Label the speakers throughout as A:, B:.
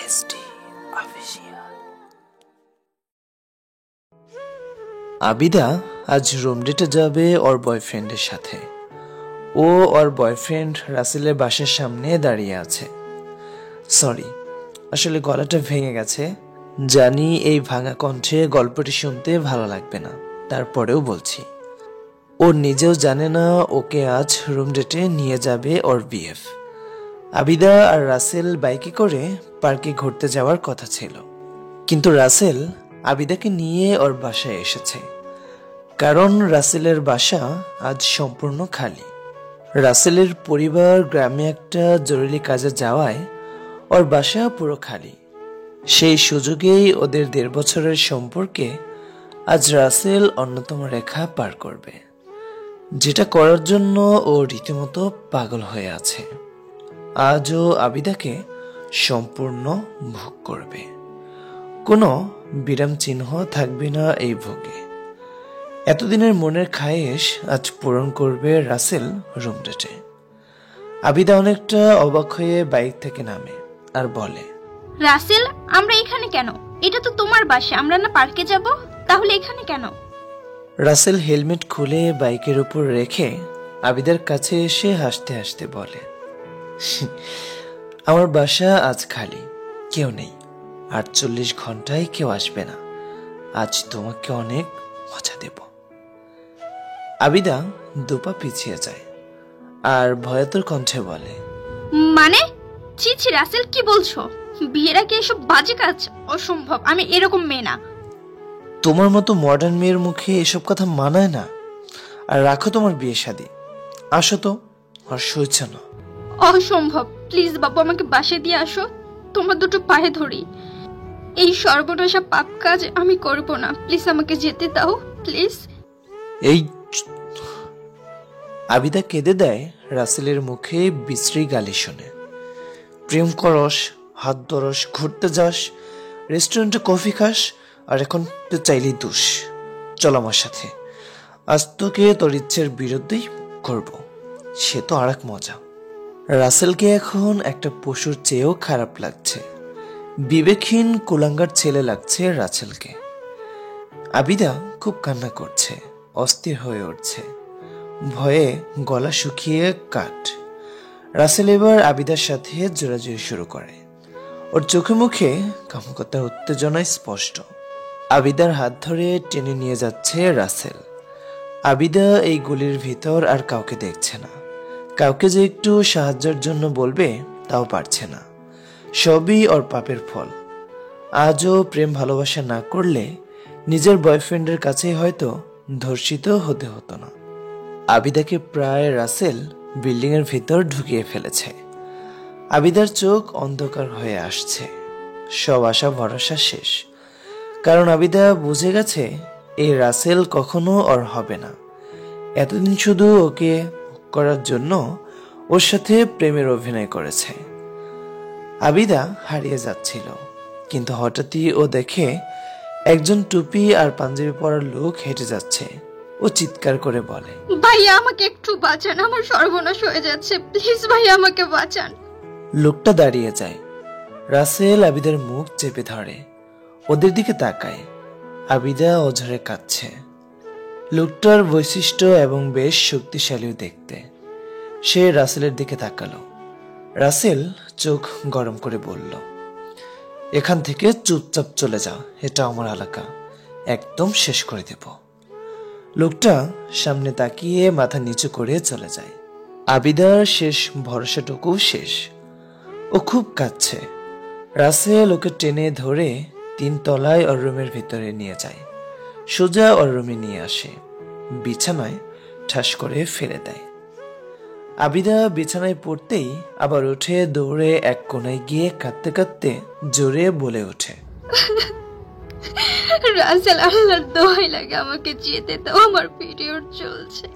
A: SD official. Abida আজ room ডেটে যাবে ওর বয়ফ্রেন্ডের সাথে। ও ওর বয়ফ্রেন্ড রাসেলের বাসার সামনে দাঁড়িয়ে আছে। সরি, আসলে গলাটা ভেঙে গেছে। জানি এই ভাঙা কণ্ঠে গল্পটি শুনতে ভালো লাগবে না, তারপরেও বলছি। ও নিজেও জানে না ওকে আজ রুম ডেটে নিয়ে যাবে ওর বিএফ। আবিদা আর রাসেল বাইকে করে পার্কে ঘুরতে যাওয়ার কথা ছিল, কিন্তু রাসেল আবিদাকে নিয়ে ওর বাসায় এসেছে, কারণ রাসেলের বাসা আজ সম্পূর্ণ খালি। রাসেলের পরিবার গ্রামে একটা জরুরি কাজে যাওয়ায় ওর বাসা পুরো খালি। সেই সুযোগেই ওদের 1.5 বছরের সম্পর্কে আজ রাসেল অন্যতম রেখা পার করবে, যেটা করার জন্য ও রীতিমতো পাগল হয়ে আছে। আজও আবিদাকে সম্পূর্ণ ভোগ করবে, কোনো বিরাম চিহ্ন থাকবে না এই ভোগে। এতদিনের মনের খায়েশ আজ পূরণ করবে রাসেল রুম ডেটে। আবিদা অনেকটা অবাক হয়ে বাইক থেকে নামে আর বলে,
B: রাসেল, আমরা এখানে কেন? এটা তো তোমার বাসা, আমরা না পার্কে যাব? তাহলে এখানে কেন?
A: রাসেল হেলমেট খুলে বাইকের উপর রেখে আবিদার কাছে এসে হাসতে হাসতে বলে, আমার বাসা আজ খালি, কেউ নেই। 48 ঘন্টায় কেউ আসবে না। আজ তোমাকে অনেক মজা দেব। আবিদা দুপা পিছিয়ে যায় আর ভয়াতুর কণ্ঠে বলে,
B: মানে? ছি ছি রাসেল, কি বলছো? বিয়ের আগে এসব বাজে কাজ অসম্ভব। আমি এরকম মেয়ে না।
A: তোমার মতো মডার্ন মেয়ের মুখে এসব কথা মানায় না। আর রাখো তোমার বিয়ে শাদী, আসো তো, আর সইছে না।
B: অসম্ভব। প্লিজ বাবু, আমাকে বাসায় দিয়ে আসো। তোমার দুটো পায়ে ধরি। এই সর্বনাশা পাপ কাজ আমি করব না। প্লিজ আমাকে যেতে দাও, প্লিজ।
A: এই আবিদা কেঁদে দেয় রাসেলের মুখে বিশ্রী গালি শুনে। প্রেম করস, হাত ধরস, ঘুরতে যাস, রেস্টুরেন্টে কফি খাস, আর এখন তো চাইলেই দোষ। চল আমার সাথে, আজ তোকে তোর ইচ্ছের বিরুদ্ধেই করব। সে তো আর এক মজা। রাসেলকে এখন একটা পশুর চেয়েও খারাপ লাগছে। বিবেকহীন কুলাঙ্গার ছেলে লাগছে রাসেলকে। আবিদা খুব কান্না করছে, অস্থির হয়ে উঠছে, ভয়ে গলা শুকিয়ে কাঠ। রাসেল এবার আবিদার সাথে জোরাজুরি শুরু করে। ওর চোখে মুখে কামকতার উত্তেজনায় স্পষ্ট। আবিদার হাত ধরে টেনে নিয়ে যাচ্ছে রাসেল। আবিদা এই গলির ভিতর আর কাউকে দেখছে না। কাউকে যে একটু সাহায্যের জন্য বলবে তাও পারছে না। সবই ওর পাপের ফল। আজও প্রেম ভালোবাসা না করলে নিজের বয়ফ্রেন্ডের কাছেই হয়তো ধর্ষিত হতে হতো না। আবিদাকে প্রায় রাসেল বিল্ডিং এর ভিতর ঢুকিয়ে ফেলেছে। আবিদার চোখ অন্ধকার হয়ে আসছে। সব আশা ভরসা শেষ, কারণ আবিদা বুঝে গেছে এই রাসেল কখনো ওর হবে না। এতদিন শুধু ওকে করার জন্য ওর সাথে প্রেমের অভিনয় করেছে। আবিদা হারিয়ে যাচ্ছিল, কিন্তু হঠাৎই ও দেখে একজন টুপি আর পাঞ্জাবি পরা লোক হেঁটে যাচ্ছে। ও চিৎকার করে বলে,
B: ভাইয়া, আমাকে একটু বাঁচান, আমার সর্বনাশ হয়ে যাচ্ছে। প্লিজ ভাইয়া, আমাকে বাঁচান।
A: লোকটা দাঁড়িয়ে যায়। রাসেল আবিদার মুখ চেপে ধরে, ওদের দিকে তাকায়। আবিদা অঝরে কাঁদছে। লোকটার বৈশিষ্ট্য এবং বেশ শক্তিশালীও দেখতে। সে রাসেলের দিকে তাকালো। রাসেল চোখ গরম করে বলল, এখান থেকে চুপচাপ চলে যা, এটা আমার এলাকা, একদম শেষ করে দেব। লোকটা সামনে তাকিয়ে মাথা নিচু করে চলে যায়। আবিদার শেষ ভরসাটুকু শেষ। ও খুব কাঁদছে। রাসেল ওকে টেনে ধরে 3 তলায় ওর রুমের ভিতরে নিয়ে যায়। সোজা ওর রুমে নিয়ে আসে, বিছানায় ঠাস করে ফেলে দেয়। আবিদা বিছানায় পড়তেই আবার উঠে দৌড়ে এক কোণায় গিয়ে কাঁদতে কাঁদতে জোরে বলে ওঠে,
B: রাসেল, আল্লাহর দোহাই লাগে, আমাকে যেতে দাও, আমার পিরিয়ড চলছে।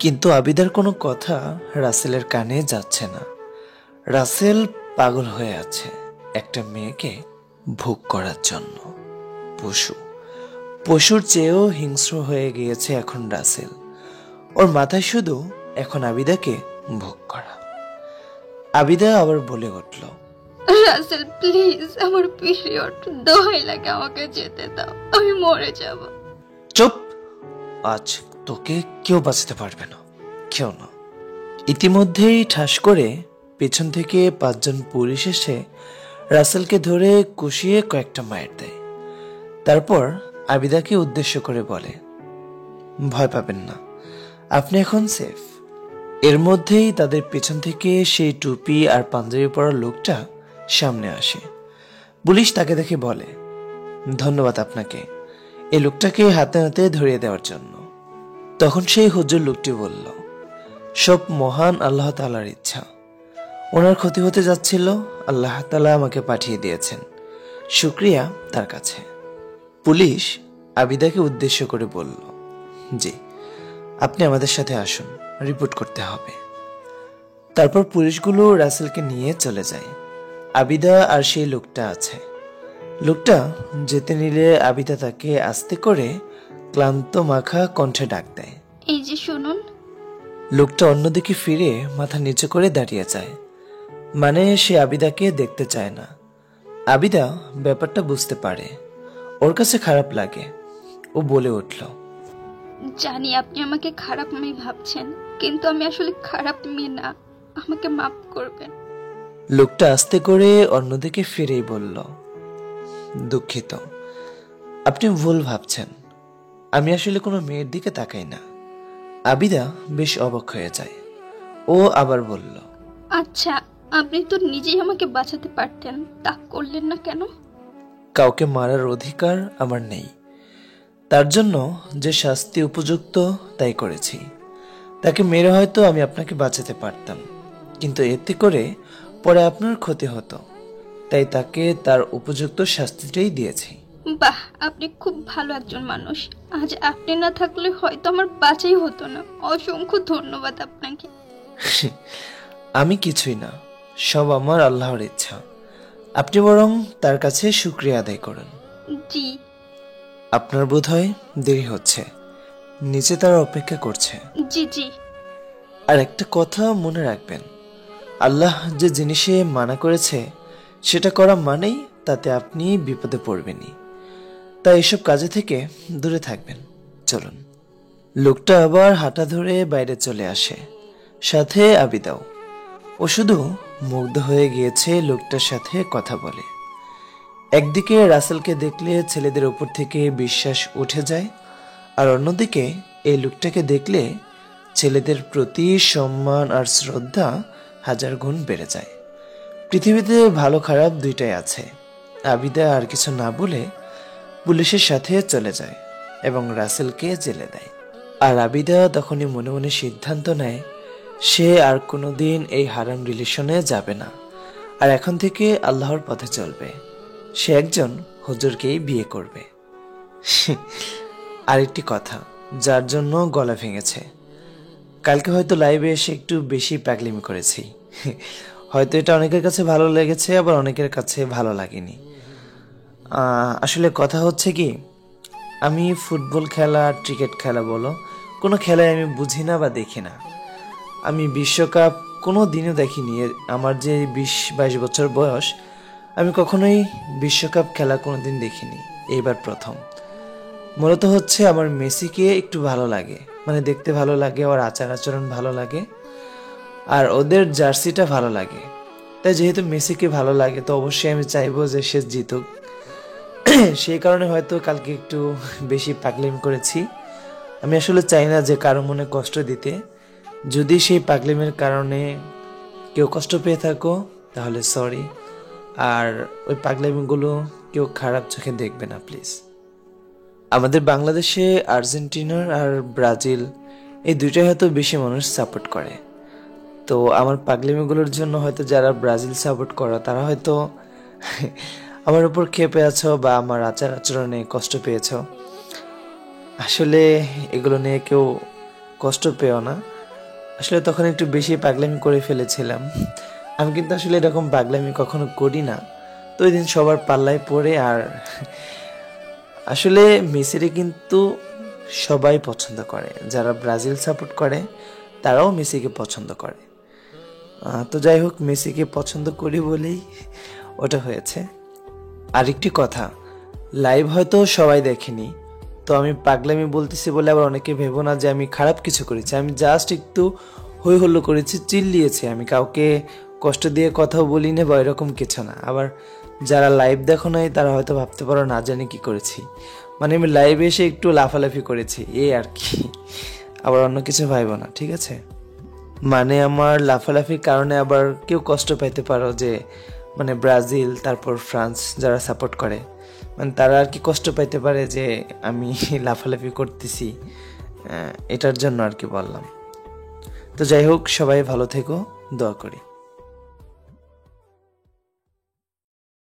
A: কিন্তু আবিদার কোনো কথা রাসেলের কানে যাচ্ছে না। রাসেল পাগল হয়ে আছে একটা মেয়েকে ভোগ করার জন্য। পশুর চেয়েও হিংস্র হয়ে গিয়েছে এখন রাসেল। ওর মাথায় শুধু এখন আবিদাকে ভোগ করা। আবিদা আবার বলে উঠল,
B: রাসেল প্লিজ, আমার পিরিয়ড, দোহাই লাগে আমাকে যেতে দাও, আমি মরে যাব।
A: চুপ! আজ তোকে কেউ বাঁচাতে পারবে না, কেউ না। ইতিমধ্যেই ঠাস করে পেছন থেকে 5 জন পুলিশ এসে রাসেলকে ধরে কষিয়ে কয়েকটা মায়ের দেয়। তারপর আবিদাকে উদ্দেশ্য করে বলে, ভয় পাবেন না, আপনি এখন সেফ। এর মধ্যেই তাদের পেছন থেকে সেই টুপি আর পাঞ্জাবি পরা লোকটা সামনে আসে। পুলিশ তাকে দেখে বলে, ধন্যবাদ আপনাকে এই লোকটাকে হাতে হাতে ধরিয়ে দেওয়ার জন্য। তখন সেই হুজুর লোকটি বলল, সব মহান আল্লাহ তাআলার ইচ্ছা, ওনার ক্ষতি হতে যাচ্ছিল, আল্লাহ তাআলা আমাকে পাঠিয়ে দিয়েছেন, শুকরিয়া তার কাছে। পুলিশ আবিদাকে উদ্দেশ্য করে বলল, জি আপনি আমাদের সাথে আসুন, রিপোর্ট করতে হবে। তারপর পুলিশগুলো রাসেলকে নিয়ে চলে যায়। আবিদা আর সেই লোকটা আছে। লোকটা যেতে নিলে আবিদা তাকে আস্তে করে ক্লান্ত মাখা কণ্ঠে ডাক দেয়,
B: এই যে শুনুন।
A: লোকটা অন্যদিকে ফিরে মাথা নিচু করে দাঁড়িয়ে যায়, মানে সে আবিদাকে দেখতে চায় না। আবিদা ব্যাপারটা বুঝতে পারে, ওর কাছে খারাপ লাগে। ও বলে উঠল,
B: জানি আপনি আমাকে খারাপ মেয়ে ভাবছেন, কিন্তু আমি আসলে খারাপ মেয়ে না, আমাকে মাফ করবেন।
A: লোকটা আস্তে করে অন্যদিকে ফিরেই বলল, দুঃখিত, আপনি ভুল ভাবছেন, আমি আসলে কোনো মেয়ের দিকে তাকাই না। আবিদা বেশ অবাক হয়ে যায়। ও আবার বলল,
B: আচ্ছা, আপনি তো নিজেই আমাকে বাঁচাতে পারতেন, তা করলেন না কেন?
A: কাউকে মারার অধিকার আমার নেই, তার জন্য যে শাস্তি উপযুক্ত তাই করেছি। তাকে মেরে হয়তো আমি আপনাকে বাঁচাতে পারতাম, কিন্তু এতে করে পরে আপনার ক্ষতি হতো, তাই তাকে তার উপযুক্ত শাস্তিটাই দিয়েছি।
B: বাহ, আপনি খুব ভালো একজন মানুষ। আজ আপনি না থাকলে হয়তো আমার বাঁচাই হতো না। অসংখ্য ধন্যবাদ আপনাকে।
A: আমি কিছুই না, সব আমার আল্লাহর ইচ্ছা। আপনি বরং তার কাছে শুকরিয়া আদায় করুন।
B: জি।
A: আপনার বোধহয় দেরি হচ্ছে, নিচে তারা অপেক্ষা করছে।
B: জি জি।
A: আর একটা কথা মনে রাখবেন, আল্লাহ যে জিনিসে মানা করেছে সেটা করা মানেই তাতে আপনি বিপদে পড়বেনই, তাই এসব কাজে থেকে দূরে থাকবেন। চলুন। লোকটা আবার হাঁটা ধরে বাইরে চলে আসে, সাথে আবিদাও। ও শুধু মুগ্ধ হয়ে গিয়েছে লোকটার সাথে কথা বলে। একদিকে রাসেলকে দেখলে ছেলেদের উপর থেকে বিশ্বাস উঠে যায়, আর অন্যদিকে এই লোকটাকে দেখলে ছেলেদের প্রতি সম্মান আর শ্রদ্ধা 1000 গুণ বেড়ে যায়। পৃথিবীতে ভালো খারাপ দুইটাই আছে। আবিদা আর কিছু না বলে পুলিশের সাথে চলে যায় এবং রাসেলকে জেলে দেয়। আর আবিদা তখনই মনে মনে সিদ্ধান্ত নেয় সে আর কোনোদিন এই হারাম রিলেশনে যাবে না, আর এখন থেকে আল্লাহর পথে চলবে। সে একজন হুজুরকেই বিয়ে করবে। আরেকটি কথা যার জন্য গলা ভেঙেছে, কালকে হয়তো লাইভে এসে একটু বেশি পাগলিমি করেছি। হয়তো এটা অনেকের কাছে ভালো লেগেছে, আবার অনেকের কাছে ভালো লাগেনি। আসলে কথা হচ্ছে কি, আমি ফুটবল খেলা, ক্রিকেট খেলা বলো, কোনো খেলায় আমি বুঝি না বা দেখি না। আমি বিশ্বকাপ কোনো দিনও দেখিনি। আমার যে 20-22 বছর বয়স, আমি কখনোই বিশ্বকাপ খেলা কোনো দিন দেখিনি, এইবার প্রথম। মূলত হচ্ছে আমার মেসিকে একটু ভালো লাগে, মানে দেখতে ভালো লাগে, ওর আচার আচরণ ভালো লাগে, আর ওদের জার্সিটা ভালো লাগে। তাই যেহেতু মেসিকে ভালো লাগে, তো অবশ্যই আমি চাইবো যে সে জিতুক। সেই কারণে হয়তো কালকে একটু বেশি পাগলামি করেছি। আমি আসলে চাই না যে কারো মনে কষ্ট দিতে। যদি সেই পাগলামির কারণে কেউ কষ্ট পেয়ে থাকো তাহলে সরি, আর ওই পাগলামিগুলো কেউ খারাপ চোখে দেখবে না প্লিজ। আমাদের বাংলাদেশে আর্জেন্টিনা আর ব্রাজিল এই দুইটাই হয়তো বেশি মানুষ সাপোর্ট করে। তো আমার পাগলামিগুলোর জন্য হয়তো যারা ব্রাজিল সাপোর্ট করো তারা হয়তো আমার উপর ক্ষেপে আছো বা আমার আচার আচরণে কষ্ট পেয়েছো। আসলে এগুলো নিয়ে কেউ কষ্ট পেও না। আসলে তখন একটু বেশি পাগলামি করে ফেলেছিলাম। আমি কিন্তু আসলে এরকম পাগলামি কখনো করি না। তো ওই দিন সবার পাল্লায় পড়ে, আর আসলে মেসিরে কিন্তু সবাই পছন্দ করে, যারা ব্রাজিল সাপোর্ট করে তারাও মেসিকে পছন্দ করে। তো যাই হোক, মেসিকে পছন্দ করি বলেই ওটা হয়েছে। আরেকটি কথা, লাইভ হয়তো সবাই দেখেনি, তো আমি পাগলামি বলতেছি বলে আবার অনেকে ভেবো না যে আমি খারাপ কিছু করেছি। আমি জাস্ট একটু হই হল্লো করেছি, চিল্লিয়েছি, আমি কাউকে কষ্ট দিয়ে কথাও বলি না বা এরকম কিছু না। আবার যারা লাইভ দেখো নাই তারা হয়তো ভাবতে পারো না জানি কি করেছি, মানে আমি লাইভে এসে একটু লাফালাফি করেছি এই আর কি, আবার অন্য কিছু ভাইবো না, ঠিক আছে? মানে আমার লাফালাফির কারণে আবার কেউ কষ্ট পাইতে পারো যে মানে ব্রাজিল তারপর ফ্রান্স যারা সাপোর্ট করে, মানে তারা আর কি কষ্ট পাইতে পারে যে আমি লাফালাফি করতেছি, এটার জন্য আর কি বললাম। তো যাই হোক, সবাই ভালো থেকো, দোয়া করি।